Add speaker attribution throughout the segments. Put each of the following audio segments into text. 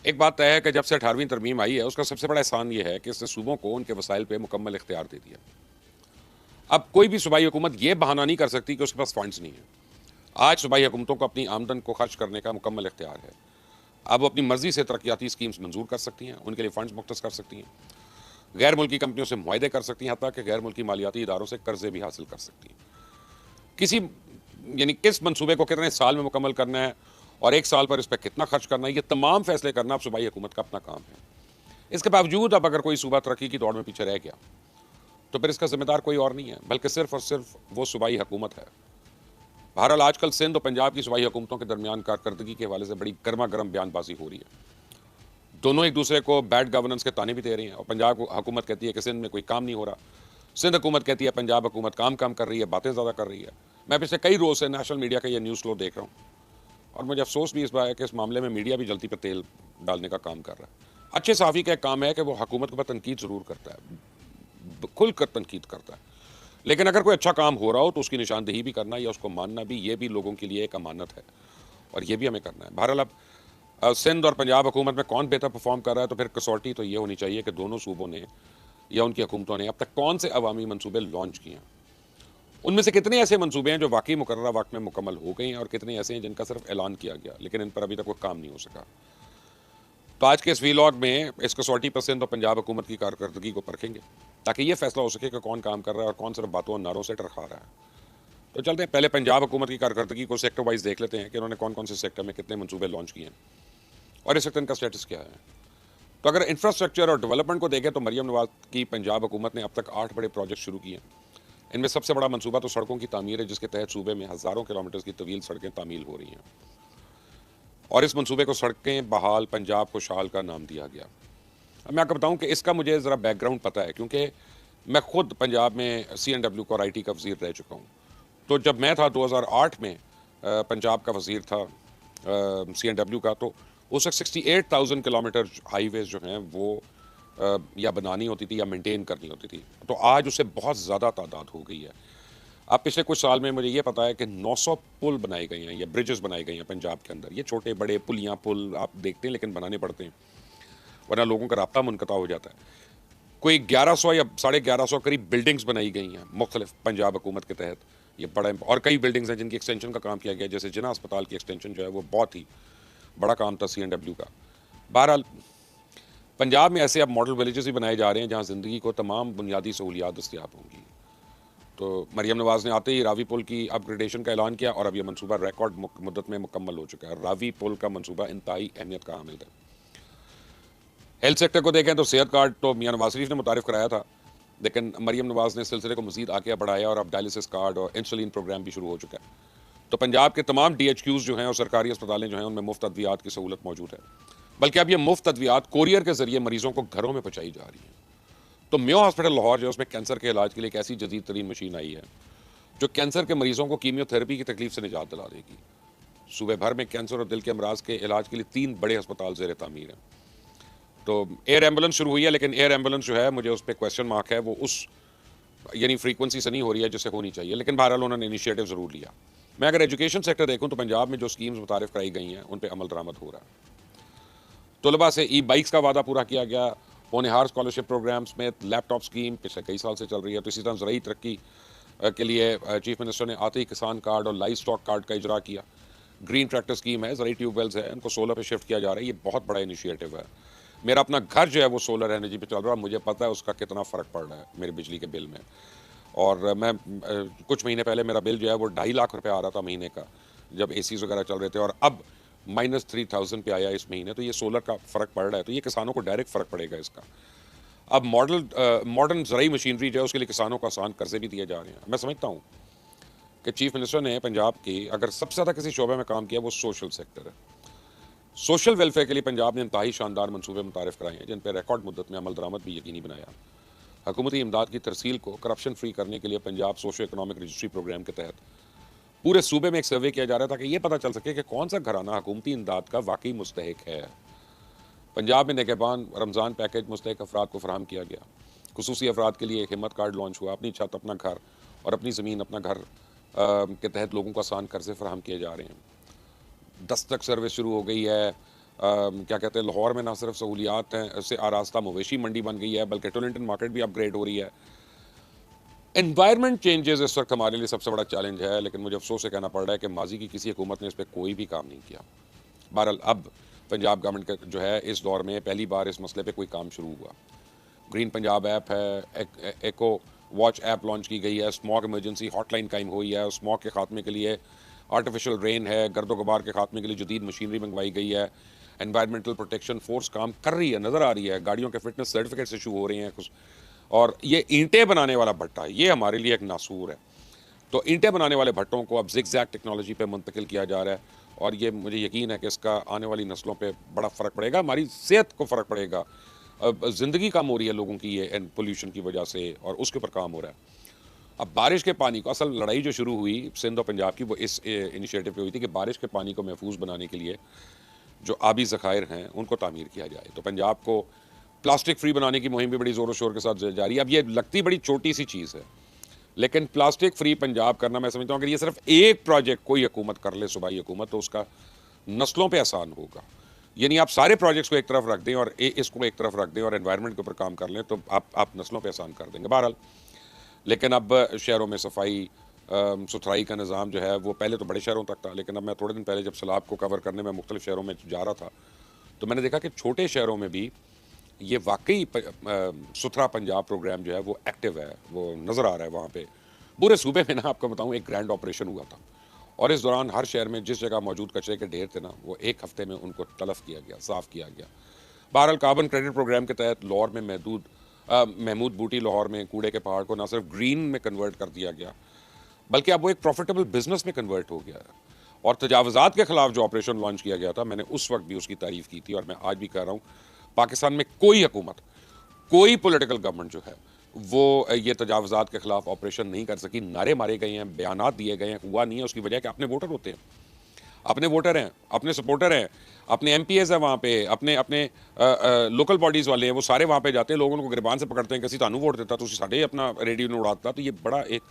Speaker 1: एक बात तय है कि जब से 18वीं तरमीम आई है, उसका सबसे बड़ा एहसान ये है कि इसने सूबों को उनके वसाइल पे मुकम्मल इख्तियार दे दिया। अब कोई भी सूबाई हुकूमत ये बहाना नहीं कर सकती कि उसके पास फंड्स नहीं है। आज सूबाई हुकूमतों को अपनी आमदन को खर्च करने का मुकम्मल इख्तियार है। अब वो अपनी मर्जी से तरक्याती स्कीम्स मंजूर कर सकती हैं, उनके लिए फंड्स मुख्तस कर सकती हैं, गैर मुल्की कंपनियों से मुआहदे कर सकती हैं, हत्ता कि गैर मुल्की मालियाती इदारों से कर्जे भी हासिल कर सकती हैं। किसी यानी किस मंसूबे को कितने साल में मुकम्मल करना है और एक साल पर इस पर कितना खर्च करना है, ये तमाम फैसले करना अब सूबाई हुकूमत का अपना काम है। इसके बावजूद अब अगर कोई सूबा तरक्की की दौड़ में पीछे रह गया तो फिर इसका जिम्मेदार कोई और नहीं है, बल्कि सिर्फ और सिर्फ वो सूबाई हुकूमत है। बहरहाल आजकल सिंध और पंजाब की सूबाई हुकूमतों के दरमियान कारकर्दगी के हवाले से बड़ी गर्मा गर्म बयानबाजी हो रही है। दोनों एक दूसरे को बैड गवर्नेंस के ताने भी दे रही हैं और पंजाब हुकूमत कहती है कि सिंध में कोई काम नहीं हो रहा, सिंध हुकूमत कहती है पंजाब हुकूमत काम काम कर रही है, बातें ज़्यादा कर रही है। मैं पिछले कई रोज़ से नेशनल मीडिया का ये न्यूज़ फ्लो देख रहा हूँ और मुझे अफसोस भी इस बात है कि इस मामले में मीडिया भी जल्दी पर तेल डालने का काम कर रहा है। अच्छे सहाफ़ी का एक काम है कि वो हुकूमत के ऊपर तनकीद ज़रूर करता है, खुल कर तनकीद करता है, लेकिन अगर कोई अच्छा काम हो रहा हो तो उसकी निशानदेही भी करना या उसको मानना भी, ये भी लोगों के लिए एक अमानत है और ये भी हमें करना है। बहरहाल अब सिंध और पंजाब हुकूमत में कौन बेहतर परफॉर्म कर रहा है, तो फिर कसौटी तो ये होनी चाहिए कि दोनों सूबों ने या उनकी हुकूमतों ने अब तक कौन से अवामी मनसूबे लॉन्च किए हैं। उनमें से कितने ऐसे मंसूबे हैं जो वाकई मुकर्ररा वक्त में मुकम्मल हो गए हैं और कितने ऐसे हैं जिनका सिर्फ ऐलान किया गया लेकिन इन पर अभी तक कोई काम नहीं हो सका। तो आज के इस वीलॉग में इस कसौटी पर सिंध और पंजाब हुकूमत की कारकर्दगी को परखेंगे ताकि ये फैसला हो सके कि कौन काम कर रहा है और कौन सिर्फ बातों और नारों से टरखा रहा है। तो चलते हैं, पहले पंजाब हुकूमत की कारकर्दगी को सेक्टर वाइज देख लेते हैं कि उन्होंने कौन कौन से सेक्टर में कितने मंसूबे लॉन्च किए हैं और इस वक्त इनका स्टेटस क्या है। तो अगर इंफ्रास्ट्रक्चर और डेवलपमेंट को देखें तो मरियम नवाज की पंजाब हुकूमत ने अब तक 8 बड़े प्रोजेक्ट शुरू किए हैं। इनमें सबसे बड़ा मंसूबा तो सड़कों की तामीर है, जिसके तहत सूबे में हज़ारों किलोमीटर की तवील सड़कें तामील हो रही हैं और इस मंसूबे को सड़कें बहाल पंजाब खुशहाल का नाम दिया गया। अब मैं आपको बताऊं कि इसका मुझे ज़रा बैकग्राउंड पता है, क्योंकि मैं खुद पंजाब में CNW का और IT का वज़ीर रह चुका हूँ। तो जब मैं था 2008 में पंजाब का वज़ीर था CNW का, तो उस वक्त 68,000 किलोमीटर हाईवेज जो हैं वो या बनानी होती थी या मेंटेन करनी होती थी। तो आज उससे बहुत ज़्यादा तादाद हो गई है। अब पिछले कुछ साल में मुझे ये पता है कि 900 पुल बनाए गए हैं या ब्रिजेस बनाए गए हैं पंजाब के अंदर। ये छोटे बड़े पुलियाँ पुल आप देखते हैं लेकिन बनाने पड़ते हैं, वरना लोगों का राब्ता मुनक़ता हो जाता है। कोई 1100 या 1150 करीब बिल्डिंग्स बनाई गई हैं मुख्तलिफ पंजाब हुकूमत के तहत। ये बड़ा और कई बिल्डिंग्स हैं जिनकी एक्सटेंशन का काम किया गया, जैसे जिना अस्पताल की एक्सटेंशन जो है वो बहुत ही बड़ा काम था CNW का। बहरहाल पंजाब में ऐसे अब मॉडल विलेजेस भी बनाए जा रहे हैं जहाँ ज़िंदगी को तमाम बुनियादी सहूलियात दस्तियाब होंगी। तो मरियम नवाज़ ने आते ही रावी पुल की अपग्रेडेशन का ऐलान किया और अब यह मनसूबा रिकॉर्ड मुद्दत में मुकम्मल हो चुका है। रावी पुल का मनसूबा इंतहाई अहमियत का हामिल है। हेल्थ सेक्टर को देखें तो सेहत कार्ड तो मियां नवाज शरीफ ने मुतारिफ कराया था, लेकिन मरियम नवाज ने सिलसिले को मजीद आगे बढ़ाया और अब डायलिसिस कार्ड और इंसुलिन प्रोग्राम भी शुरू हो चुका है। तो पंजाब के तमाम DHQs जो हैं और सरकारी अस्पतालें जो हैं उनमें मुफ्त अद्वियात की सहूलत मौजूद है, बल्कि अब ये मुफ्त अद्वियात कोरियर के जरिए मरीजों को घरों में पहुँचाई जा रही है। तो मेयो हॉस्पिटल लाहौर जो है उसमें कैंसर के इलाज के लिए एक ऐसी जदीद तरीन मशीन आई है जो कैंसर के मरीजों को कीमियोथेरेपी की तकलीफ से निजात दिला देगी। सूबे भर में कैंसर और दिल के अमराज के इलाज के लिए 3 बड़े अस्पताल ज़ेर तामीर हैं। तो एयर एम्बुलेंस शुरू हुई है, लेकिन एयर एम्बुलेंस जो है मुझे उस पर क्वेश्चन मार्क है, वो उस यानी फ्रीक्वेंसी से नहीं हो रही है जिससे होनी चाहिए, लेकिन बहरहाल उन्होंने इनिशिएटिव ज़रूर लिया। मैं अगर एजुकेशन सेक्टर देखूँ तो पंजाब में जो स्कीम्स मुतारिफ कराई गई हैं उन पर अमल दरामद हो रहा है। तलबा से E-बाइक्स का वादा पूरा किया गया, होनहार स्कॉलरशिप प्रोग्राम्स में लैपटॉप स्कीम पिछले कई साल से चल रही है। तो इसी तरह ज़रूरी तरक्की के लिए चीफ मिनिस्टर ने आते ही किसान कार्ड और लाइव स्टॉक कार्ड का इजरा किया। ग्रीन ट्रैक्टर स्कीम है, ज़रूरी ट्यूबवेल्स है, उनको सोलर पे शिफ्ट किया जा रहा है। ये बहुत बड़ा इनिशिएटिव है। मेरा अपना घर जो है वो सोलर एनर्जी पे चल रहा है, मुझे पता है उसका कितना फ़र्क पड़ रहा है मेरे बिजली के बिल में। और मैं कुछ महीने पहले मेरा बिल जो है वो 2.5 लाख रुपये आ रहा था महीने का, जब ACs वगैरह चल रहे थे, और अब -3,000 पे आया इस महीने। तो ये सोलर का फ़र्क पड़ रहा है, तो ये किसानों को डायरेक्ट फ़र्क पड़ेगा इसका। अब मॉडर्न ज़रूरी मशीनरी जो है उसके लिए किसानों को आसान कर्जे भी दिए जा रहे हैं। मैं समझता हूँ कि चीफ मिनिस्टर ने पंजाब की अगर सबसे ज़्यादा किसी शोबे में काम किया वो सोशल सेक्टर है। सोशल वेलफेयर के लिए पंजाब ने इंतहाई शानदार मनसूबे मुतारिफ कराए हैं जिन पर रिकॉर्ड मुद्दत में अमल दरामद भी यकीनी बनाया। हुकूमती इमदाद की तरसील को करप्शन फ्री करने के लिए Punjab socio economic registry programme के तहत पूरे सूबे में एक सर्वे किया जा रहा था ताकि ये पता चल सके कि कौन सा घराना हुकूमती इमदाद का वाकई मुस्तहिक है। पंजाब में निगहबान रमज़ान पैकेज मुस्तहिक अफराद को फराहम किया गया। खुसूसी अफराद के लिए एक हिम्मत कार्ड लॉन्च हुआ। अपनी छत अपना घर और अपनी ज़मीन अपना घर के तहत लोगों को आसान कर्जे फराहम किए जा रहे हैं। दस्तक सर्विस शुरू हो गई है। क्या कहते हैं, लाहौर में ना सिर्फ सहूलियात हैं, इससे आरास्ता मवेशी मंडी बन गई है, बल्कि टोरंटो मार्केट भी अपग्रेड हो रही है। एनवायरनमेंट चेंजेस इस वक्त हमारे लिए सबसे बड़ा चैलेंज है, लेकिन मुझे अफसोस से कहना पड़ रहा है कि माजी की किसी हुकूमत ने इस पर कोई भी काम नहीं किया। बहरहाल अब पंजाब गवर्नमेंट का जो है इस दौर में पहली बार इस मसले पे कोई काम शुरू हुआ। ग्रीन पंजाब ऐप है, एको वॉच ऐप लॉन्च की गई है, स्मॉग इमरजेंसी हॉटलाइन कायम हुई है, स्मॉग के खात्मे के लिए आर्टिफिशियल रेन है, गर्दो गुबार के खात्मे के लिए जदीद मशीनरी मंगवाई गई है, एनवायरमेंटल प्रोटेक्शन फोर्स काम कर रही है, नज़र आ रही है, गाड़ियों के फिटनेस सर्टिफिकेट्स इशू हो रहे हैं कुछ। और ये ईंटें बनाने वाला भट्टा, ये हमारे लिए एक नासूर है। तो ईंटें बनाने वाले भट्टों को अब जिगजैग टेक्नोलॉजी पे मुंतकिल किया जा रहा है, और ये मुझे यकीन है कि इसका आने वाली नस्लों पे बड़ा फ़र्क पड़ेगा, हमारी सेहत को फ़र्क पड़ेगा। अब ज़िंदगी कम हो रही है लोगों की ये पोल्यूशन की वजह से, और उसके ऊपर काम हो रहा है। अब बारिश के पानी को, असल लड़ाई जो शुरू हुई सिंध और पंजाब की, वो इस इनिशिएटिव पे हुई थी कि बारिश के पानी को महफूज बनाने के लिए जो आबी ज़खायर हैं उनको तामीर किया जाए। तो पंजाब को प्लास्टिक फ्री बनाने की मुहिम भी बड़ी ज़ोरों शोर के साथ जारी है। अब ये लगती बड़ी छोटी सी चीज़ है, लेकिन प्लास्टिक फ्री पंजाब करना, मैं समझता हूँ अगर ये सिर्फ एक प्रोजेक्ट कोई हुकूमत कर ले, सूबाई हुकूमत, तो उसका नस्लों पे आसान होगा। यानी आप सारे प्रोजेक्ट्स को एक तरफ रख दें और इसको एक तरफ रख दें और एनवायरनमेंट के ऊपर काम कर लें, तो आप नस्लों पे आसान कर देंगे। बहरहाल, लेकिन अब शहरों में सफाई सुथराई का निज़ाम जो है वो पहले तो बड़े शहरों तक था, लेकिन अब मैं थोड़े दिन पहले जब सैलाब को कवर करने में मुख्तलिफ शहरों में जा रहा था, तो मैंने देखा कि छोटे शहरों में भी ये वाकई सुथरा पंजाब प्रोग्राम जो है वो एक्टिव है, वो नज़र आ रहा है। वहाँ पे पूरे सूबे में ना, आपको बताऊँ, एक ग्रैंड ऑपरेशन हुआ था, और इस दौरान हर शहर में जिस जगह मौजूद कचरे के ढेर थे ना, वो एक हफ्ते में उनको तलफ किया गया, साफ़ किया गया। बहरहाल, कार्बन क्रेडिट प्रोग्राम के तहत लाहौर में महमूद बूटी लाहौर में कूड़े के पहाड़ को ना सिर्फ ग्रीन में कन्वर्ट कर दिया गया, बल्कि अब वो एक प्रॉफिटेबल बिजनेस में कन्वर्ट हो गया है। और तजावज़ात के खिलाफ जो ऑपरेशन लॉन्च किया गया था, मैंने उस वक्त भी उसकी तारीफ़ की थी, और मैं आज भी कह रहा हूँ, पाकिस्तान में कोई हुकूमत, कोई पॉलिटिकल गवर्नमेंट जो है वो ये तजावज़ात के खिलाफ ऑपरेशन नहीं कर सकी। नारे मारे गए हैं, बयानात दिए गए हैं, हुआ नहीं है। उसकी वजह है कि अपने वोटर होते हैं, अपने वोटर हैं, अपने सपोर्टर हैं, अपने MPs हैं वहाँ पे, अपने अपने लोकल बॉडीज़ वाले हैं, वो सारे वहाँ पे जाते हैं, लोगों को गिरबान से पकड़ते हैं कि असीं तानू वोट देता, तुसीं साडे अपना रेडियो ने उड़ाता। तो ये बड़ा एक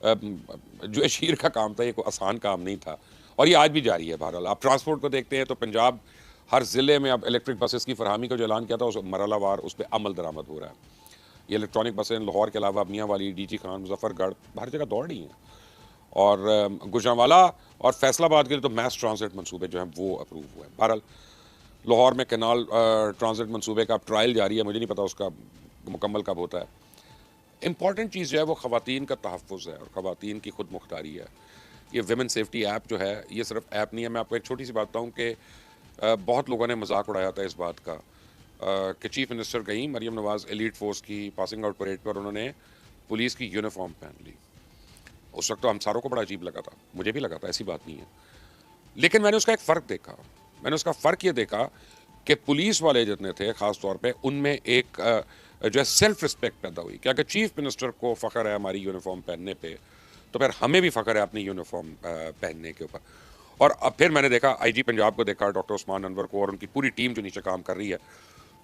Speaker 1: जो शीर का काम था, ये कोई आसान काम नहीं था, और ये आज भी जारी है। बहरहाल, आप ट्रांसपोर्ट को देखते हैं तो पंजाब हर ज़िले में अब इलेक्ट्रिक बसेस की फरहमी का जो ऐलान किया था, उस मरहलावार उस पर अमल दरामद हो रहा है। ये इलेक्ट्रॉनिक बसें लाहौर के अलावा मियाँ वाली, DG खान, मुजफ्फरगढ़, हर जगह दौड़ रही हैं। और गुजरांवाला और फैसलाबाद के लिए तो मैस ट्रांजिट मंसूबे जो हैं वो अप्रूव हुए हैं। बहरहाल, लाहौर में कैनाल ट्रांजिट मंसूबे का ट्रायल जारी है, मुझे नहीं पता उसका मुकम्मल कब होता है। इंपॉर्टेंट चीज़ जो है वो ख़वातीन का तहफ़्फ़ुज़ है और ख़वातीन की खुद मुख्तारी है। ये विमेन सेफ्टी ऐप जो है, ये सिर्फ ऐप नहीं है। मैं आपको एक छोटी सी बात बताऊँ कि बहुत लोगों ने मजाक उड़ाया था इस बात का कि चीफ मिनिस्टर गई मरीम नवाज़ एलीट फोर्स की पासिंग आउट परेड पर, उन्होंने पुलिस की यूनिफॉर्म पहन ली। उस वक्त तो हम सारों को बड़ा अजीब लगा था, मुझे भी लगा था, ऐसी बात नहीं है। लेकिन मैंने उसका एक फ़र्क देखा, मैंने उसका फ़र्क ये देखा कि पुलिस वाले जितने थे ख़ास तौर पे, उनमें एक जो है सेल्फ रिस्पेक्ट पैदा हुई कि अगर चीफ मिनिस्टर को फ़ख्र है हमारी यूनिफॉर्म पहनने पे, तो फिर हमें भी फ़ख्र है अपनी यूनिफॉर्म पहनने के ऊपर। और अब फिर मैंने देखा IG पंजाब को, देखा डॉक्टर उस्मान अनवर को और उनकी पूरी टीम जो नीचे काम कर रही है।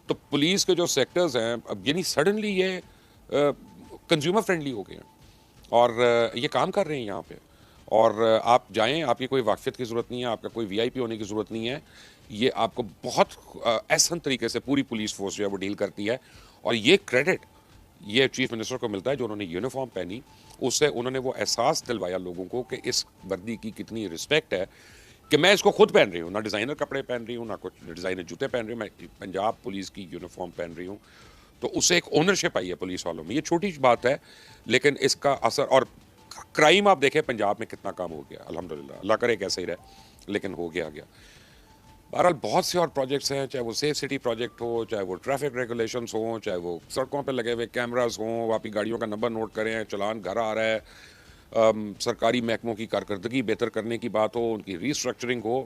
Speaker 1: तो पुलिस के जो सेक्टर्स हैं, अब यानी सडनली ये कंज्यूमर फ्रेंडली हो गए हैं और ये काम कर रहे हैं यहाँ पे। और आप जाएं, आपकी कोई वाकफियत की ज़रूरत नहीं है, आपका कोई VIP होने की ज़रूरत नहीं है। ये आपको बहुत एहसन तरीके से पूरी पुलिस फोर्स जो है वो डील करती है, और ये क्रेडिट ये चीफ मिनिस्टर को मिलता है जो उन्होंने यूनिफॉर्म पहनी। उससे उन्होंने वो एहसास दिलवाया लोगों को कि इस वर्दी की कितनी रिस्पेक्ट है, कि मैं इसको खुद पहन रही हूँ, ना डिज़ाइनर कपड़े पहन रही हूँ, ना कुछ डिज़ाइनर जूते पहन रही हूँ, मैं पंजाब पुलिस की यूनिफॉर्म पहन रही हूँ। तो उससे एक ओनरशिप आई है पुलिस वालों में। ये छोटी सी बात है, लेकिन इसका असर, और क्राइम आप देखें पंजाब में कितना कम हो गया, अल्हम्दुलिल्लाह, अल्लाह करे कैसे ही रहे, लेकिन हो गया। बहरहाल, बहुत से और प्रोजेक्ट्स हैं, चाहे वो सेफ सिटी प्रोजेक्ट हो, चाहे वो ट्रैफिक रेगुलेशंस हों, चाहे वो सड़कों पे लगे हुए कैमरास हों, आपकी गाड़ियों का नंबर नोट करें, चलान घर आ रहा है, सरकारी महकमों की कारकर्दगी बेहतर करने की बात हो, उनकी रीस्ट्रक्चरिंग हो,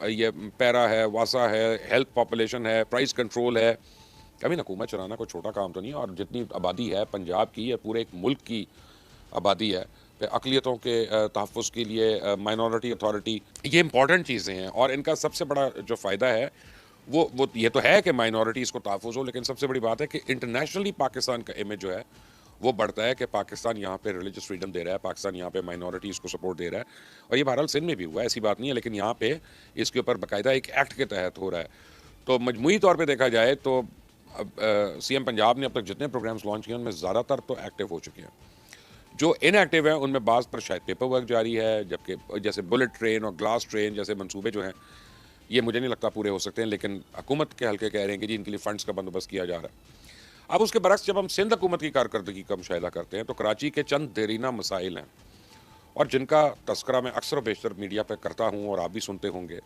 Speaker 1: ये पैरा है, वासा है, हेल्थ पॉपुलेशन है, प्राइस कंट्रोल है। कभी हुकूमत चलाना कोई छोटा काम तो नहीं है, और जितनी आबादी है पंजाब की, ये पूरे एक मुल्क की आबादी है। अक़लियतों के तहफ़्फ़ुज़ के लिए माइनॉरिटी अथॉरिटी, ये इंपॉर्टेंट चीज़ें हैं, और इनका सबसे बड़ा जो फ़ायदा है वो ये तो है कि माइनॉरिटीज़ को तहफ़्फ़ुज़ हो, लेकिन सबसे बड़ी बात है कि इंटरनेशनली पाकिस्तान का इमेज जो है वो बढ़ता है कि पाकिस्तान यहाँ पे रिलीजियस फ्रीडम दे रहा है, पाकिस्तान यहाँ पे माइनॉरिटीज़ को सपोर्ट दे रहा है। और ये बहरहाल सिंध में भी हुआ है, ऐसी बात नहीं है, लेकिन यहाँ पे इसके ऊपर बाकायदा एक एक्ट के तहत हो रहा है। तो मजमूई तौर पे देखा जाए तो अब सीएम पंजाब ने अब तक जितने प्रोग्राम्स लॉन्च किए उनमें ज़्यादातर तो एक्टिव हो चुके हैं। जो इनएक्टिव है उनमें बाज़ पर शायद पेपर वर्क जारी है, जबकि जैसे बुलेट ट्रेन और ग्लास ट्रेन जैसे मंसूबे जो हैं ये मुझे नहीं लगता पूरे हो सकते हैं, लेकिन हुकूमत के हल्के कह रहे हैं कि जी इनके लिए फ़ंड्स का बंदोबस्त किया जा रहा है। अब उसके बरक्स जब हम सिंध हुकूमत की कारकर्दगी का मुशाहिदा करते हैं तो कराची के चंद देरीना मसाइल हैं और जिनका तस्करा मैं अक्सर बेशतर मीडिया पर करता हूँ और आप भी सुनते होंगे